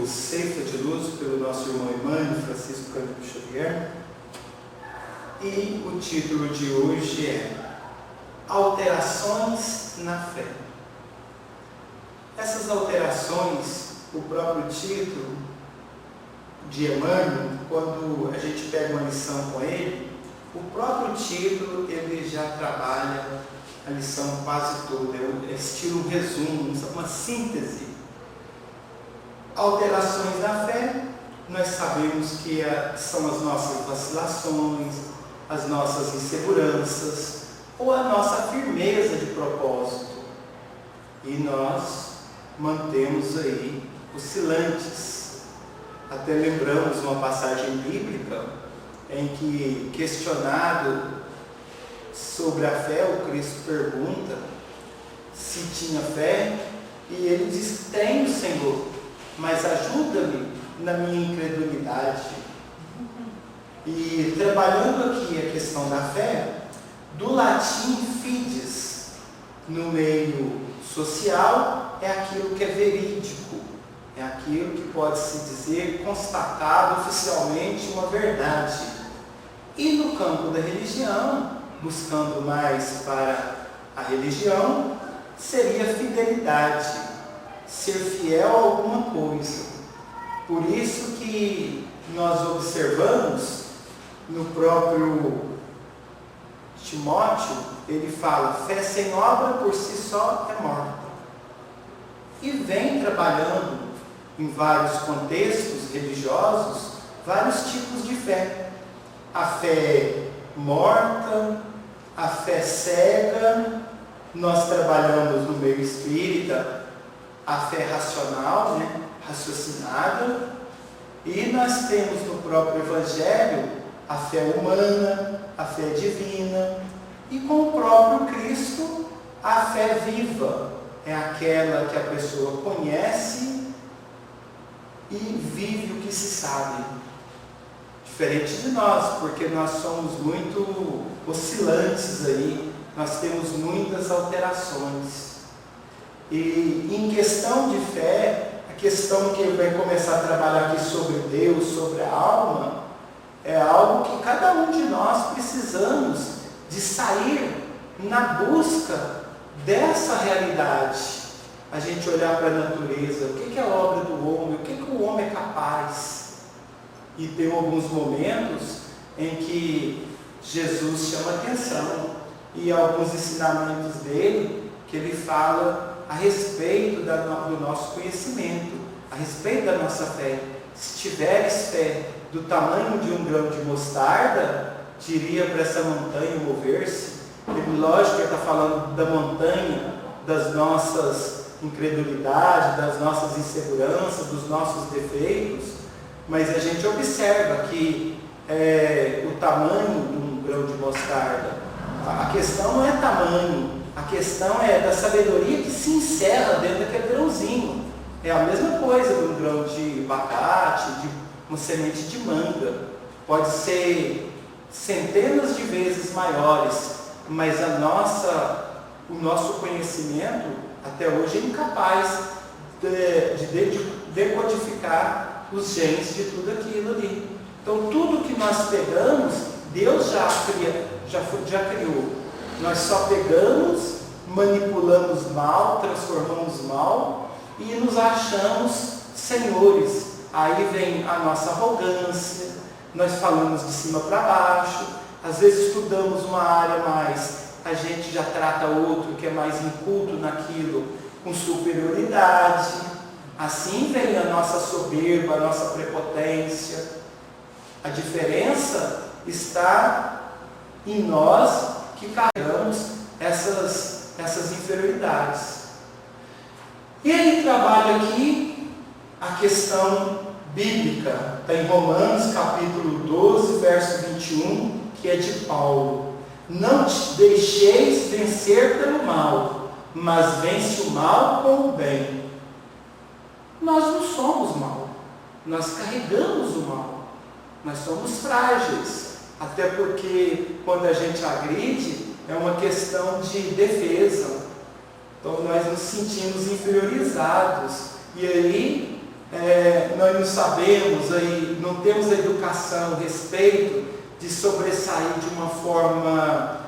livro Ceifa de Luz, pelo nosso irmão Emmanuel Francisco Cândido Xavier. E o título de hoje é Alterações na Fé. Essas alterações, o próprio título de Emmanuel, quando a gente pega uma lição com ele, o próprio título ele já trabalha a lição quase toda, é estilo um resumo, uma síntese. Alterações na fé, nós sabemos que são as nossas vacilações, as nossas inseguranças, ou a nossa firmeza de propósito. E nós mantemos aí oscilantes. Até lembramos uma passagem bíblica em que, questionado sobre a fé, o Cristo pergunta se tinha fé, e ele diz: tenho, Senhor, mas ajuda-me na minha incredulidade. E trabalhando aqui a questão da fé, do latim fides, no meio social, é aquilo que é verídico, é aquilo que pode se dizer constatado oficialmente uma verdade. E no campo da religião, buscando mais para a religião, seria fidelidade, ser fiel a alguma coisa. Por isso que nós observamos no próprio Timóteo, ele fala: fé sem obra por si só é morta. E vem trabalhando em vários contextos religiosos vários tipos de fé. A fé morta, a fé cega. Nós trabalhamos no meio espírita a fé racional, raciocinada, e nós temos no próprio Evangelho a fé humana, a fé divina, e com o próprio Cristo a fé viva, é aquela que a pessoa conhece e vive o que se sabe. Diferente de nós, porque nós somos muito oscilantes aí, nós temos muitas alterações. E em questão de fé, a questão que ele vai começar a trabalhar aqui sobre Deus, sobre a alma, é algo que cada um de nós precisamos de sair na busca dessa realidade. A gente olhar para a natureza, o que é a obra do homem, o que o homem é capaz. E tem alguns momentos em que Jesus chama atenção, e alguns ensinamentos dele, que ele fala a respeito do nosso conhecimento, a respeito da nossa fé. Se tiveres fé do tamanho de um grão de mostarda, diria para essa montanha mover-se. Lógico que ele está falando da montanha, das nossas incredulidades, das nossas inseguranças, dos nossos defeitos, mas a gente observa que o tamanho de um grão de mostarda, a questão não é tamanho, a questão é da sabedoria que se encerra dentro daquele grãozinho. É a mesma coisa de um grão de abacate, de uma semente de manga. Pode ser centenas de vezes maiores, mas o nosso conhecimento até hoje é incapaz de decodificar os genes de tudo aquilo ali. Então tudo que nós pegamos, Deus já criou. Nós só pegamos, manipulamos mal, transformamos mal e nos achamos senhores. Aí vem a nossa arrogância, nós falamos de cima para baixo, às vezes estudamos uma área mais, a gente já trata outro que é mais inculto naquilo com superioridade. Assim vem a nossa soberba, a nossa prepotência. A diferença está em nós que carregamos essas inferioridades. E ele trabalha aqui a questão bíblica, está em Romanos capítulo 12, verso 21, que é de Paulo. Não te deixeis vencer pelo mal, mas vence o mal com o bem. Nós não somos mal, nós carregamos o mal, nós somos frágeis. Até porque quando a gente agride, é uma questão de defesa. Então nós nos sentimos inferiorizados. E aí nós não sabemos, aí, não temos a educação, o respeito de sobressair de uma forma,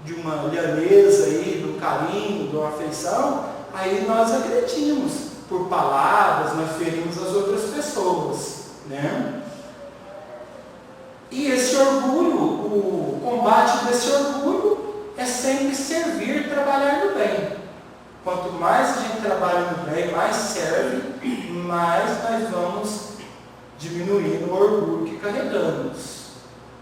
de uma lhaneza, aí, de um carinho, de uma afeição, aí nós agredimos por palavras, nós ferimos as outras pessoas, né? E esse orgulho, o combate desse orgulho é sempre servir e trabalhar no bem. Quanto mais a gente trabalha no bem, mais serve, mais nós vamos diminuindo o orgulho que carregamos.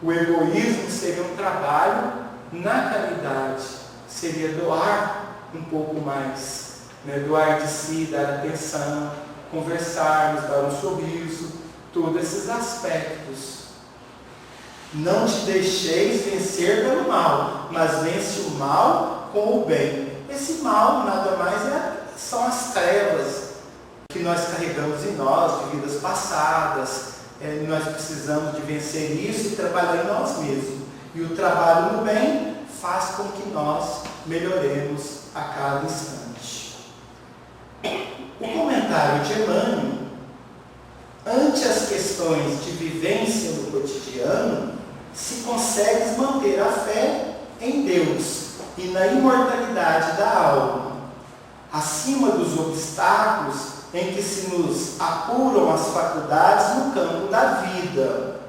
O egoísmo seria um trabalho na caridade, seria doar um pouco mais, né? Doar de si, dar atenção, conversarmos, dar um sorriso, todos esses aspectos. Não te deixeis vencer pelo mal, mas vence o mal com o bem. Esse mal nada mais são as trevas que nós carregamos em nós, de vidas passadas. Nós precisamos de vencer isso e trabalhar em nós mesmos. E o trabalho no bem faz com que nós melhoremos a cada instante. O comentário de Emmanuel, ante as questões de vivência no cotidiano, se consegues manter a fé em Deus e na imortalidade da alma, acima dos obstáculos em que se nos apuram as faculdades no campo da vida.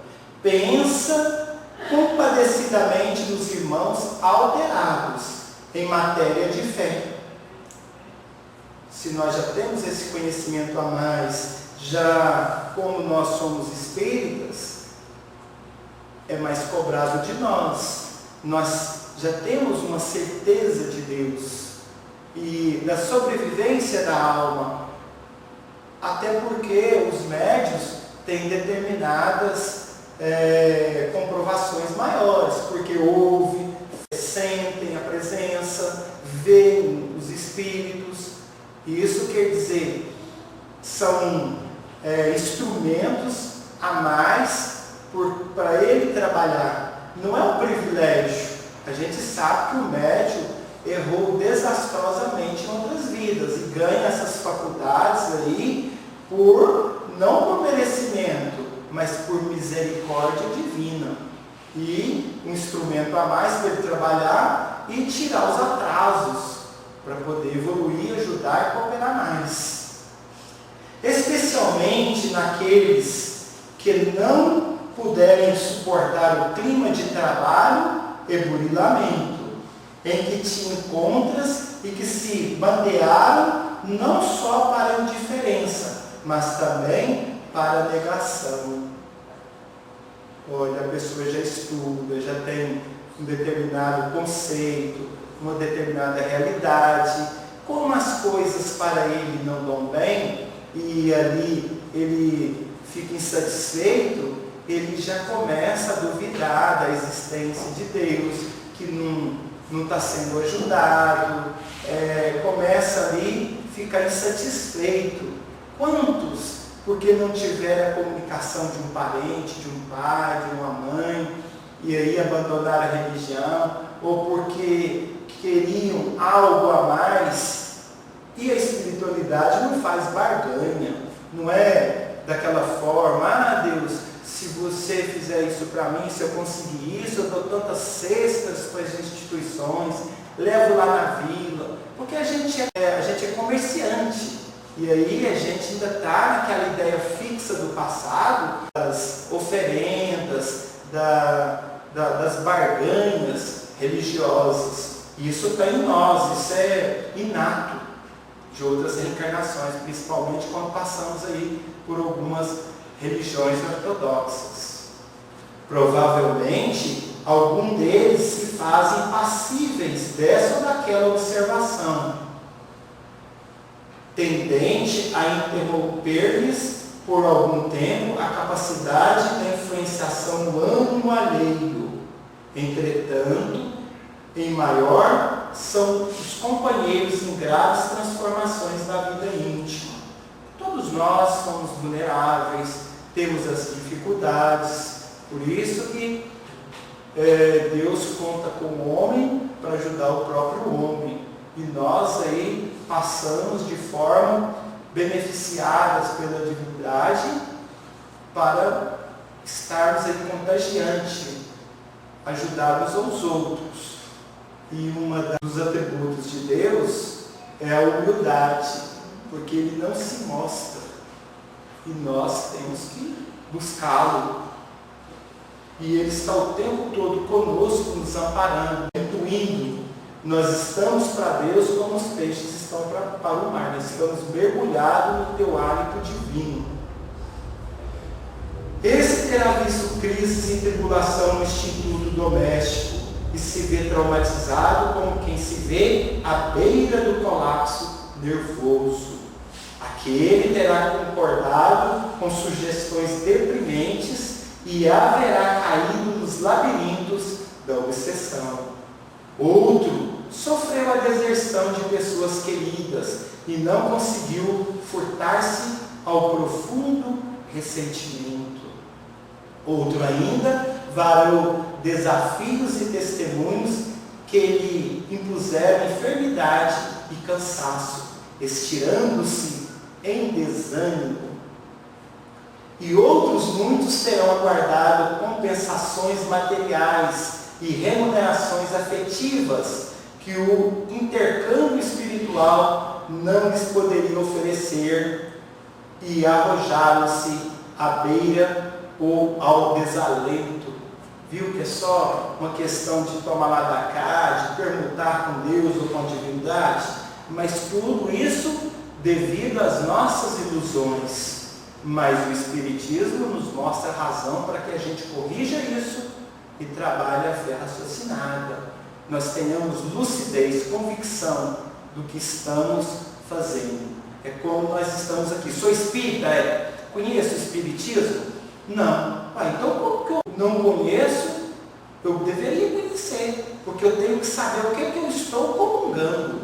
Pensa compadecidamente nos irmãos alterados em matéria de fé. Se nós já temos esse conhecimento a mais, já como nós somos espíritas, é mais cobrado de nós. Nós já temos uma certeza de Deus e da sobrevivência da alma, até porque os médiuns têm determinadas comprovações maiores, porque ouvem, sentem a presença, veem os espíritos, e isso quer dizer, são instrumentos a mais para ele trabalhar. Não é um privilégio. A gente sabe que o médium errou desastrosamente em outras vidas e ganha essas faculdades aí não por merecimento, mas por misericórdia divina. E um instrumento a mais para ele trabalhar e tirar os atrasos, para poder evoluir, ajudar e cooperar mais. Especialmente naqueles que não puderem suportar o clima de trabalho e burilamento, em que te encontras e que se bandearam não só para a indiferença, mas também para a negação. Olha, a pessoa já estuda, já tem um determinado conceito, uma determinada realidade, como as coisas para ele não dão bem, e ali ele fica insatisfeito, ele já começa a duvidar da existência de Deus, que não está sendo ajudado, começa ali a ficar insatisfeito. Quantos, porque não tiveram a comunicação de um parente, de um pai, de uma mãe, e aí abandonaram a religião, ou porque queriam algo a mais, e a espiritualidade não faz barganha, não é daquela forma, Deus, se você fizer isso para mim, se eu conseguir isso, eu dou tantas cestas para as instituições, levo lá na vila, porque a gente é comerciante, e aí a gente ainda está naquela ideia fixa do passado, das oferendas, das barganhas religiosas. Isso está em nós, isso é inato de outras reencarnações, principalmente quando passamos aí por algumas religiões ortodoxas. Provavelmente, algum deles se fazem passíveis dessa ou daquela observação, tendente a interromper-lhes por algum tempo a capacidade da influenciação no ânimo alheio. Entretanto, em maior são os companheiros em graves transformações da vida íntima. Todos nós somos vulneráveis, temos as dificuldades, por isso que Deus conta com o homem para ajudar o próprio homem. E nós aí passamos de forma beneficiadas pela divindade para estarmos aí contagiante, ajudar uns aos outros. E um dos atributos de Deus é a humildade, porque Ele não se mostra e nós temos que buscá-lo. E Ele está o tempo todo conosco, nos amparando, intuindo. Nós estamos para Deus como os peixes estão para o mar. Nós estamos mergulhados no teu hálito divino. Esse terá visto crises e tribulação no instituto doméstico e se vê traumatizado como quem se vê à beira do colapso nervoso. Aquele terá concordado com sugestões deprimentes e haverá caído nos labirintos da obsessão. Outro sofreu a deserção de pessoas queridas e não conseguiu furtar-se ao profundo ressentimento. Outro ainda varou desafios e testemunhos que lhe impuseram enfermidade e cansaço, estirando-se em desânimo. E outros muitos terão aguardado compensações materiais e remunerações afetivas que o intercâmbio espiritual não lhes poderia oferecer e arrojaram-se à beira ou ao desalento. Viu que é só uma questão de tomar lá da cá, de permutar com Deus ou com a divindade? Mas tudo isso devido às nossas ilusões. Mas o Espiritismo nos mostra a razão para que a gente corrija isso e trabalhe a fé raciocinada. Nós tenhamos lucidez, convicção do que estamos fazendo. É como nós estamos aqui. Sou espírita? Conheço o Espiritismo? Não. Então, como que eu não conheço, eu deveria conhecer, porque eu tenho que saber o que eu estou comungando.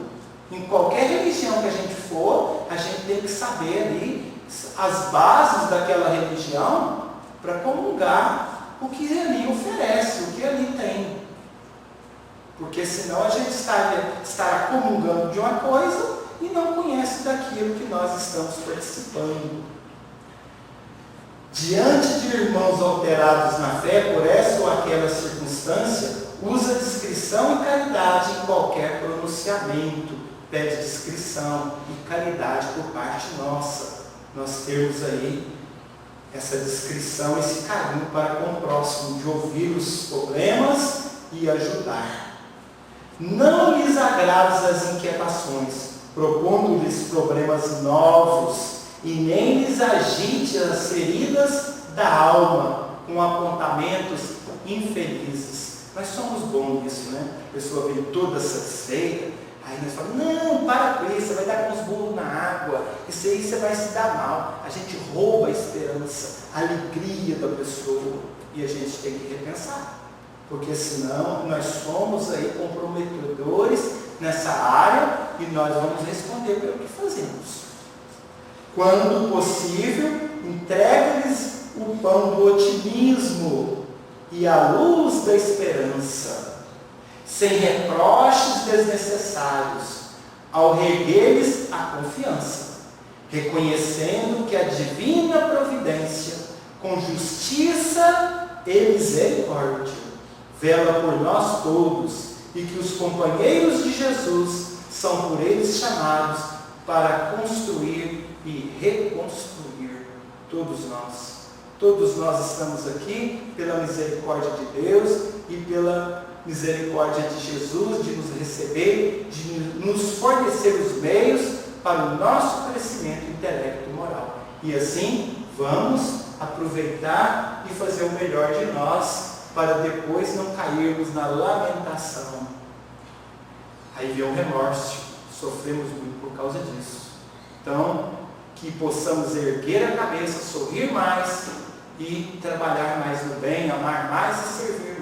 Em qualquer religião que a gente for, a gente tem que saber ali as bases daquela religião para comungar o que ali oferece, o que ali tem. Porque senão a gente estará comungando de uma coisa e não conhece daquilo que nós estamos participando. Diante de irmãos alterados na fé por essa ou aquela circunstância, usa discrição e caridade em qualquer pronunciamento. Pede discrição e caridade por parte nossa. Nós temos aí essa discrição, esse carinho para com o próximo, de ouvir os problemas e ajudar. Não lhes agraves as inquietações, propondo-lhes problemas novos, e nem lhes agite as feridas da alma com apontamentos infelizes. Nós somos bons nisso, né? A pessoa vem toda satisfeita, aí nós falamos, não, para com isso, você vai dar com os burros na água, isso aí você vai se dar mal. A gente rouba a esperança, a alegria da pessoa, e a gente tem que repensar, porque senão nós somos aí comprometedores nessa área e nós vamos responder pelo que fazemos. Quando possível, entregue-lhes o pão do otimismo e a luz da esperança, sem reproches desnecessários, ao reguer-lhes a confiança, reconhecendo que a divina providência, com justiça e misericórdia, vela por nós todos, e que os companheiros de Jesus são por eles chamados para construir e reconstruir todos nós. Todos nós estamos aqui pela misericórdia de Deus e pela misericórdia de Jesus de nos receber, de nos fornecer os meios para o nosso crescimento intelecto e moral. E assim vamos aproveitar e fazer o melhor de nós para depois não cairmos na lamentação. Aí vem o remorso, sofremos muito por causa disso. Então, que possamos erguer a cabeça, sorrir mais e trabalhar mais no bem, amar mais e servir